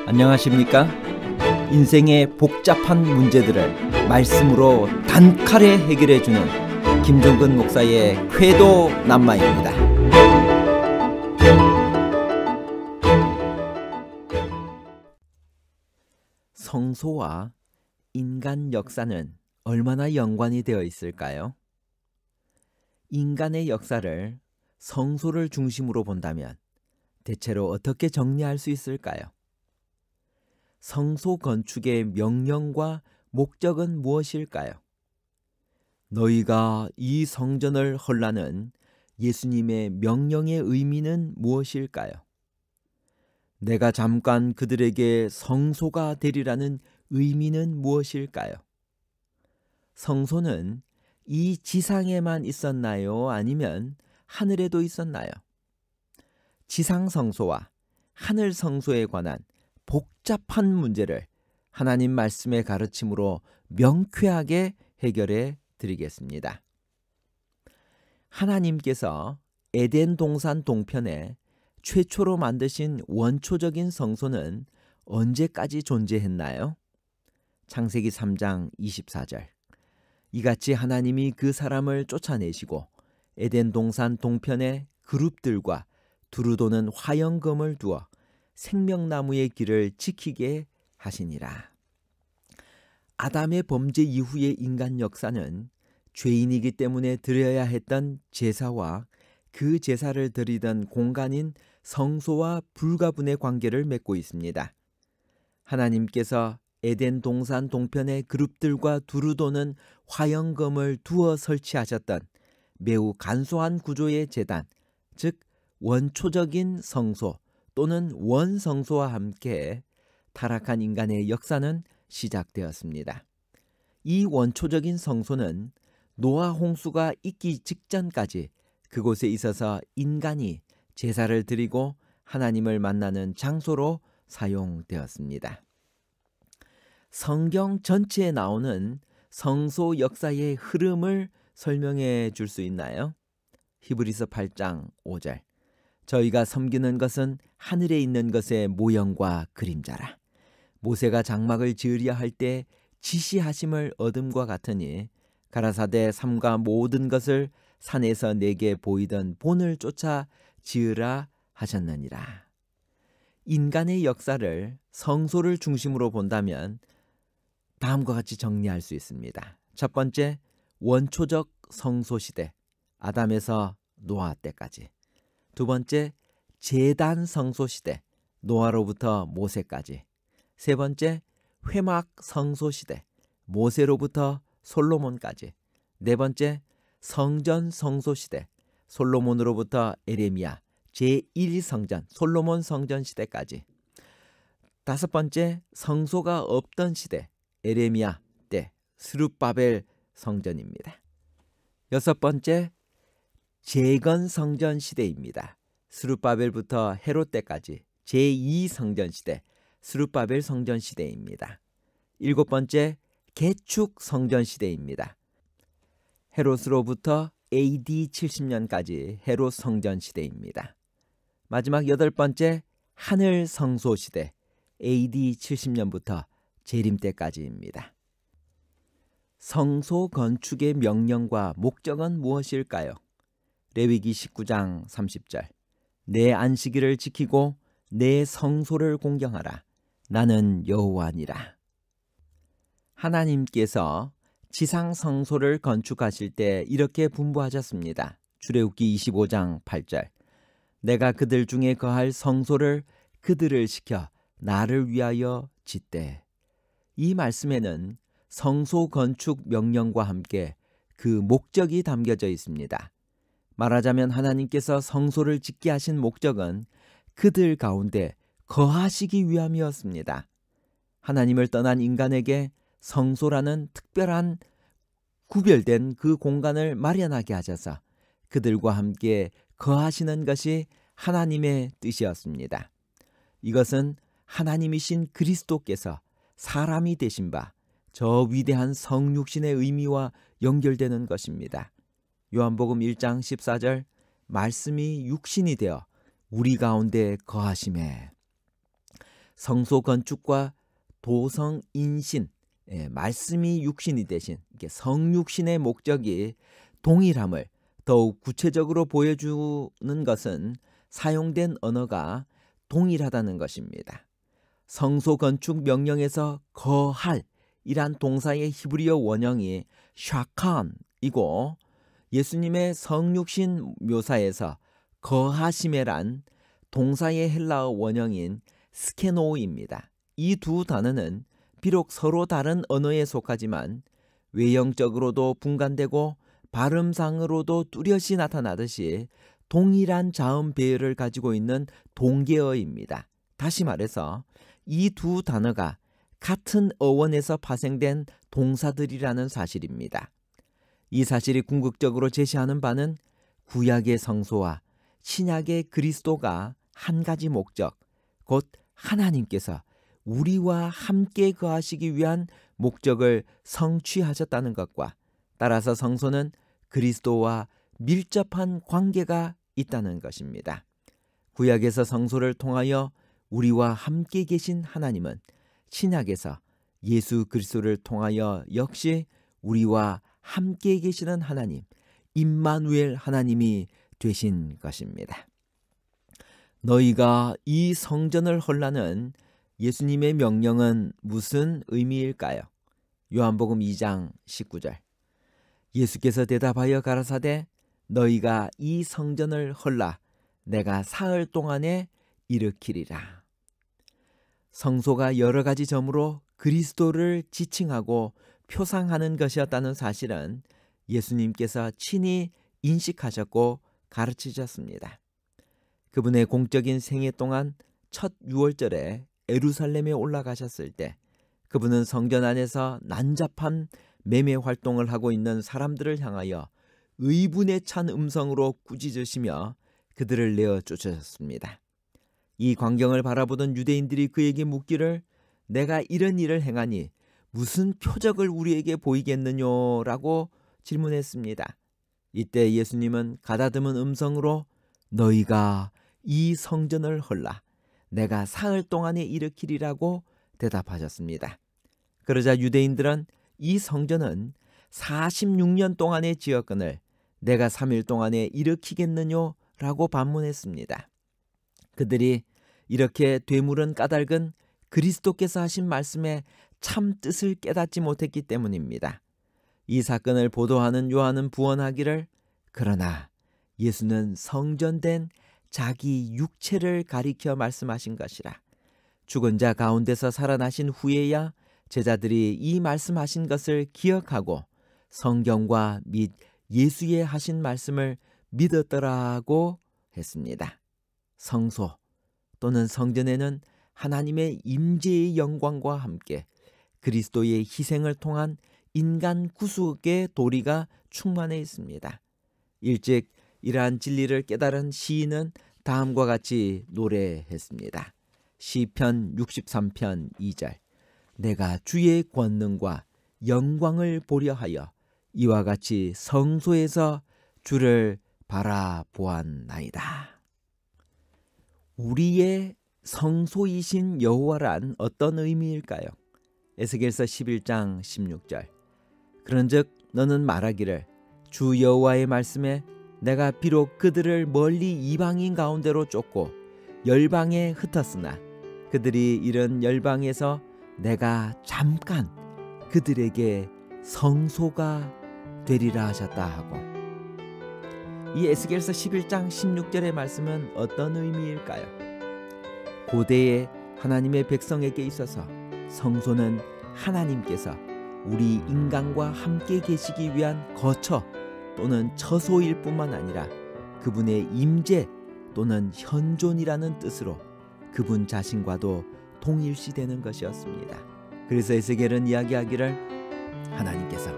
안녕하십니까? 인생의 복잡한 문제들을 말씀으로 단칼에 해결해주는 김종근 목사의 쾌도 남마입니다. 성소와 인간 역사는 얼마나 연관이 되어 있을까요? 인간의 역사를 성소를 중심으로 본다면 대체로 어떻게 정리할 수 있을까요? 성소 건축의 명령과 목적은 무엇일까요? 너희가 이 성전을 헐라는 예수님의 명령의 의미는 무엇일까요? 내가 잠깐 그들에게 성소가 되리라는 의미는 무엇일까요? 성소는 이 지상에만 있었나요? 아니면 하늘에도 있었나요? 지상 성소와 하늘 성소에 관한 복잡한 문제를 하나님 말씀의 가르침으로 명쾌하게 해결해 드리겠습니다. 하나님께서 에덴 동산 동편에 최초로 만드신 원초적인 성소는 언제까지 존재했나요? 창세기 3장 24절. 이같이 하나님이 그 사람을 쫓아내시고 에덴 동산 동편에 그룹들과 두루도는 화영검을 두어 생명나무의 길을 지키게 하시니라. 아담의 범죄 이후의 인간 역사는 죄인이기 때문에 드려야 했던 제사와 그 제사를 드리던 공간인 성소와 불가분의 관계를 맺고 있습니다. 하나님께서 에덴 동산 동편의 그룹들과 두루도는 화영검을 두어 설치하셨던 매우 간소한 구조의 제단, 즉 원초적인 성소 또는 원성소와 함께 타락한 인간의 역사는 시작되었습니다. 이 원초적인 성소는 노아 홍수가 있기 직전까지 그곳에 있어서 인간이 제사를 드리고 하나님을 만나는 장소로 사용되었습니다. 성경 전체에 나오는 성소 역사의 흐름을 설명해 줄 수 있나요? 히브리서 8장 5절. 저희가 섬기는 것은 하늘에 있는 것의 모형과 그림자라. 모세가 장막을 지으려 할 때 지시하심을 얻음과 같으니 가라사대 삼가 모든 것을 산에서 내게 보이던 본을 쫓아 지으라 하셨느니라. 인간의 역사를 성소를 중심으로 본다면 다음과 같이 정리할 수 있습니다. 첫 번째, 원초적 성소 시대, 아담에서 노아 때까지. 두 번째, 제단 성소 시대, 노아로부터 모세까지. 세 번째, 회막 성소 시대, 모세로부터 솔로몬까지. 네 번째, 성전 성소 시대, 솔로몬으로부터 에레미야, 제1성전, 솔로몬 성전 시대까지. 다섯 번째, 성소가 없던 시대, 에레미야 때, 스룹바벨 성전입니다. 여섯 번째, 재건 성전 시대입니다. 스룹바벨부터 헤롯 때까지 제2성전 시대, 스룹바벨 성전 시대입니다. 일곱 번째, 개축 성전 시대입니다. 헤롯으로부터 AD 70년까지 헤롯 성전 시대입니다. 마지막 여덟 번째, 하늘 성소 시대, AD 70년부터 재림 때까지입니다. 성소 건축의 명령과 목적은 무엇일까요? 레위기 19장 30절. 내 안식일을 지키고 내 성소를 공경하라. 나는 여호와니라. 하나님께서 지상 성소를 건축하실 때 이렇게 분부하셨습니다. 출애굽기 25장 8절. 내가 그들 중에 거할 성소를 그들을 시켜 나를 위하여 짓되. 이 말씀에는 성소 건축 명령과 함께 그 목적이 담겨져 있습니다. 말하자면 하나님께서 성소를 짓게 하신 목적은 그들 가운데 거하시기 위함이었습니다. 하나님을 떠난 인간에게 성소라는 특별한 구별된 그 공간을 마련하게 하셔서 그들과 함께 거하시는 것이 하나님의 뜻이었습니다. 이것은 하나님이신 그리스도께서 사람이 되신 바 저 위대한 성육신의 의미와 연결되는 것입니다. 요한복음 1장 14절, 말씀이 육신이 되어 우리 가운데 거하심에. 성소 건축과 도성인신, 말씀이 육신이 되신 이게 성육신의 목적이 동일함을 더욱 구체적으로 보여주는 것은 사용된 언어가 동일하다는 것입니다. 성소 건축 명령에서 거할 이란 동사의 히브리어 원형이 샤칸이고, 예수님의 성육신 묘사에서 거하시메란 동사의 헬라어 원형인 스케노입니다. 이 두 단어는 비록 서로 다른 언어에 속하지만 외형적으로도 분간되고 발음상으로도 뚜렷이 나타나듯이 동일한 자음 배열을 가지고 있는 동계어입니다. 다시 말해서 이 두 단어가 같은 어원에서 파생된 동사들이라는 사실입니다. 이 사실이 궁극적으로 제시하는 바는 구약의 성소와 신약의 그리스도가 한 가지 목적, 곧 하나님께서 우리와 함께 거하시기 위한 목적을 성취하셨다는 것과, 따라서 성소는 그리스도와 밀접한 관계가 있다는 것입니다. 구약에서 성소를 통하여 우리와 함께 계신 하나님은 신약에서 예수 그리스도를 통하여 역시 우리와 함께 계시는 하나님, 임마누엘 하나님이 되신 것입니다. 너희가 이 성전을 헐라는 예수님의 명령은 무슨 의미일까요? 요한복음 2장 19절. 예수께서 대답하여 가라사대 너희가 이 성전을 헐라 내가 사흘 동안에 일으키리라. 성소가 여러 가지 점으로 그리스도를 지칭하고 표상하는 것이었다는 사실은 예수님께서 친히 인식하셨고 가르치셨습니다. 그분의 공적인 생애 동안 첫 유월절에 예루살렘에 올라가셨을 때 그분은 성전 안에서 난잡한 매매 활동을 하고 있는 사람들을 향하여 의분에 찬 음성으로 꾸짖으시며 그들을 내어 쫓으셨습니다. 이 광경을 바라보던 유대인들이 그에게 묻기를 내가 이런 일을 행하니 무슨 표적을 우리에게 보이겠느냐라고 질문했습니다. 이때 예수님은 가다듬은 음성으로 너희가 이 성전을 헐라 내가 사흘 동안에 일으키리라고 대답하셨습니다. 그러자 유대인들은 이 성전은 46년 동안의 지역권을 내가 3일 동안에 일으키겠느냐라고 반문했습니다. 그들이 이렇게 되물은 까닭은 그리스도께서 하신 말씀의 참 뜻을 깨닫지 못했기 때문입니다. 이 사건을 보도하는 요한은 부언하기를 그러나 예수는 성전된 자기 육체를 가리켜 말씀하신 것이라. 죽은 자 가운데서 살아나신 후에야 제자들이 이 말씀하신 것을 기억하고 성경과 및 예수의 하신 말씀을 믿었더라고 했습니다. 성소 또는 성전에는 하나님의 임재의 영광과 함께 그리스도의 희생을 통한 인간 구속의 도리가 충만해 있습니다. 일찍 이러한 진리를 깨달은 시인은 다음과 같이 노래했습니다. 시편 63편 2절. 내가 주의 권능과 영광을 보려 하여 이와 같이 성소에서 주를 바라보았나이다. 우리의 성소이신 여호와란 어떤 의미일까요? 에스겔서 11장 16절. 그런즉 너는 말하기를 주 여호와의 말씀에 내가 비록 그들을 멀리 이방인 가운데로 쫓고 열방에 흩었으나 그들이 이런 열방에서 내가 잠깐 그들에게 성소가 되리라 하셨다 하고, 이 에스겔서 11장 16절의 말씀은 어떤 의미일까요? 고대의 하나님의 백성에게 있어서 성소는 하나님께서 우리 인간과 함께 계시기 위한 거처 또는 처소일 뿐만 아니라 그분의 임재 또는 현존이라는 뜻으로 그분 자신과도 동일시되는 것이었습니다. 그래서 에스겔은 이야기하기를 하나님께서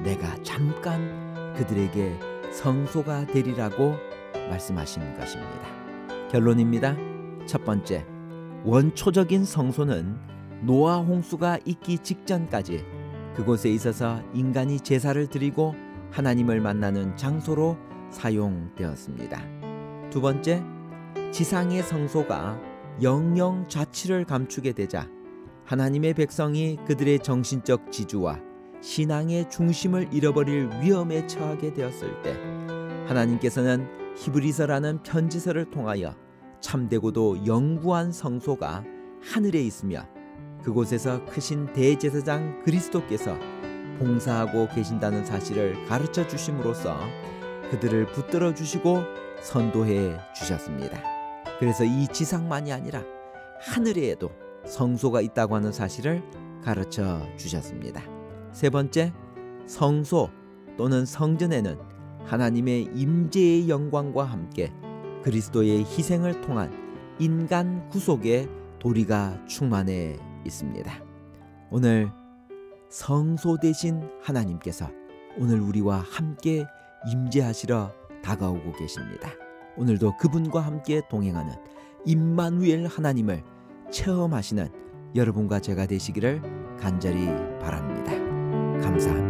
내가 잠깐 그들에게 성소가 되리라고 말씀하신 것입니다. 결론입니다. 첫 번째, 원초적인 성소는 노아 홍수가 있기 직전까지 그곳에 있어서 인간이 제사를 드리고 하나님을 만나는 장소로 사용되었습니다. 두 번째, 지상의 성소가 영영 좌치를 감추게 되자 하나님의 백성이 그들의 정신적 지주와 신앙의 중심을 잃어버릴 위험에 처하게 되었을 때 하나님께서는 히브리서라는 편지서를 통하여 참되고도 영구한 성소가 하늘에 있으며 그곳에서 크신 대제사장 그리스도께서 봉사하고 계신다는 사실을 가르쳐 주심으로써 그들을 붙들어 주시고 선도해 주셨습니다. 그래서 이 지상만이 아니라 하늘에도 성소가 있다고 하는 사실을 가르쳐 주셨습니다. 세 번째, 성소 또는 성전에는 하나님의 임재의 영광과 함께 그리스도의 희생을 통한 인간 구속의 도리가 충만해 있습니다. 오늘 성소 되신 하나님께서 오늘 우리와 함께 임재하시러 다가오고 계십니다. 오늘도 그분과 함께 동행하는 임마누엘 하나님을 체험하시는 여러분과 제가 되시기를 간절히 바랍니다. 감사합니다.